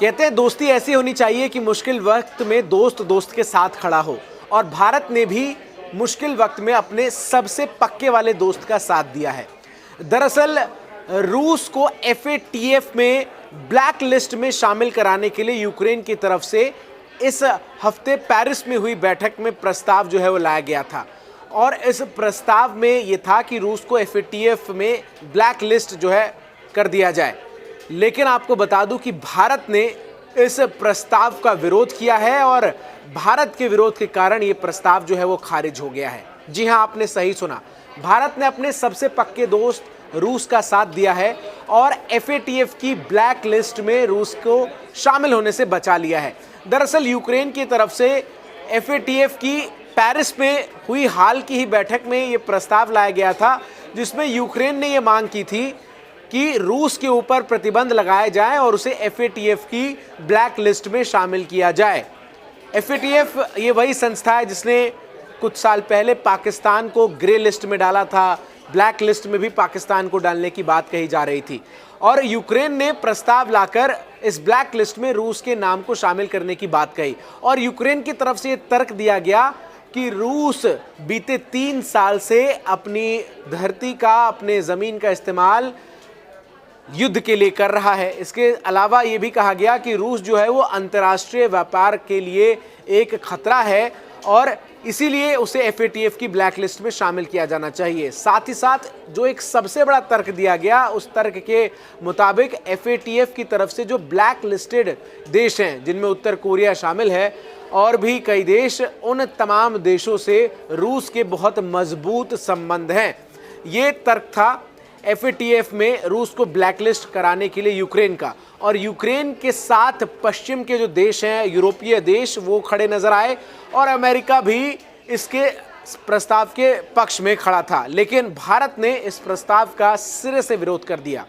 कहते हैं दोस्ती ऐसी होनी चाहिए कि मुश्किल वक्त में दोस्त दोस्त के साथ खड़ा हो, और भारत ने भी मुश्किल वक्त में अपने सबसे पक्के वाले दोस्त का साथ दिया है। दरअसल रूस को FATF में ब्लैक लिस्ट में शामिल कराने के लिए यूक्रेन की तरफ से इस हफ्ते पेरिस में हुई बैठक में प्रस्ताव जो है वो लाया गया था, और इस प्रस्ताव में ये था कि रूस को FATF में ब्लैक लिस्ट जो है कर दिया जाए। लेकिन आपको बता दूं कि भारत ने इस प्रस्ताव का विरोध किया है, और भारत के विरोध के कारण ये प्रस्ताव जो है वो खारिज हो गया है। जी हां, आपने सही सुना, भारत ने अपने सबसे पक्के दोस्त रूस का साथ दिया है और FATF की ब्लैक लिस्ट में रूस को शामिल होने से बचा लिया है। दरअसल यूक्रेन की तरफ से FATF की पेरिस में हुई हाल की ही बैठक में ये प्रस्ताव लाया गया था, जिसमें यूक्रेन ने ये मांग की थी कि रूस के ऊपर प्रतिबंध लगाए जाएं और उसे FATF की ब्लैक लिस्ट में शामिल किया जाए। FATF ये वही संस्था है जिसने कुछ साल पहले पाकिस्तान को ग्रे लिस्ट में डाला था, ब्लैक लिस्ट में भी पाकिस्तान को डालने की बात कही जा रही थी, और यूक्रेन ने प्रस्ताव लाकर इस ब्लैक लिस्ट में रूस के नाम को शामिल करने की बात कही। और यूक्रेन की तरफ से ये तर्क दिया गया कि रूस बीते 3 साल से अपनी धरती का, अपने ज़मीन का इस्तेमाल युद्ध के लिए कर रहा है। इसके अलावा ये भी कहा गया कि रूस जो है वो अंतर्राष्ट्रीय व्यापार के लिए एक खतरा है, और इसीलिए उसे FATF की ब्लैक लिस्ट में शामिल किया जाना चाहिए। साथ ही साथ जो एक सबसे बड़ा तर्क दिया गया, उस तर्क के मुताबिक FATF की तरफ से जो ब्लैक लिस्टेड देश हैं, जिनमें उत्तर कोरिया शामिल है और भी कई देश, उन तमाम देशों से रूस के बहुत मजबूत संबंध हैं। ये तर्क था FATF में रूस को ब्लैकलिस्ट कराने के लिए यूक्रेन का, और यूक्रेन के साथ पश्चिम के जो देश हैं, यूरोपीय देश, वो खड़े नजर आए, और अमेरिका भी इसके प्रस्ताव के पक्ष में खड़ा था। लेकिन भारत ने इस प्रस्ताव का सिरे से विरोध कर दिया।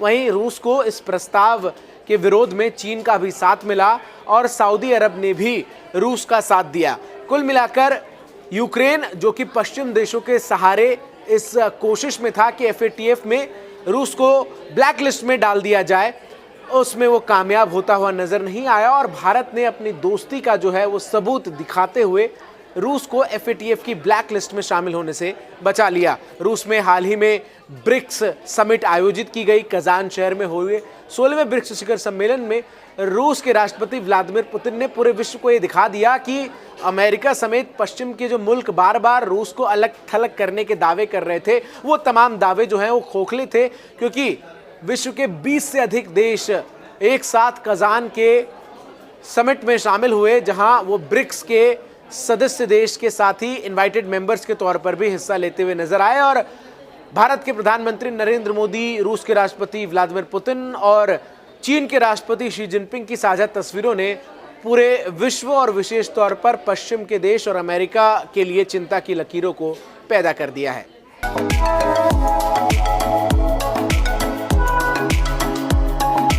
वहीं रूस को इस प्रस्ताव के विरोध में चीन का भी साथ मिला, और सऊदी अरब ने भी रूस का साथ दिया। कुल मिलाकर यूक्रेन, जो कि पश्चिम देशों के सहारे इस कोशिश में था कि FATF में रूस को ब्लैक लिस्ट में डाल दिया जाए, उसमें वो कामयाब होता हुआ नजर नहीं आया, और भारत ने अपनी दोस्ती का जो है वो सबूत दिखाते हुए रूस को FATF की ब्लैक लिस्ट में शामिल होने से बचा लिया। रूस में हाल ही में ब्रिक्स समिट आयोजित की गई। कजान शहर में हुए 16वें ब्रिक्स शिखर सम्मेलन में रूस के राष्ट्रपति व्लादिमीर पुतिन ने पूरे विश्व को ये दिखा दिया कि अमेरिका समेत पश्चिम के जो मुल्क बार बार रूस को अलग थलग करने के दावे कर रहे थे, वो तमाम दावे जो हैं वो खोखले थे, क्योंकि विश्व के 20 से अधिक देश एक साथ कजान के समिट में शामिल हुए, जहां वो ब्रिक्स के सदस्य देश के साथ ही इनवाइटेड मेंबर्स के तौर पर भी हिस्सा लेते हुए नजर आए। और भारत के प्रधानमंत्री नरेंद्र मोदी, रूस के राष्ट्रपति व्लादिमीर पुतिन और चीन के राष्ट्रपति शी जिनपिंग की साझा तस्वीरों ने पूरे विश्व और विशेष तौर पर पश्चिम के देश और अमेरिका के लिए चिंता की लकीरों को पैदा कर दिया है।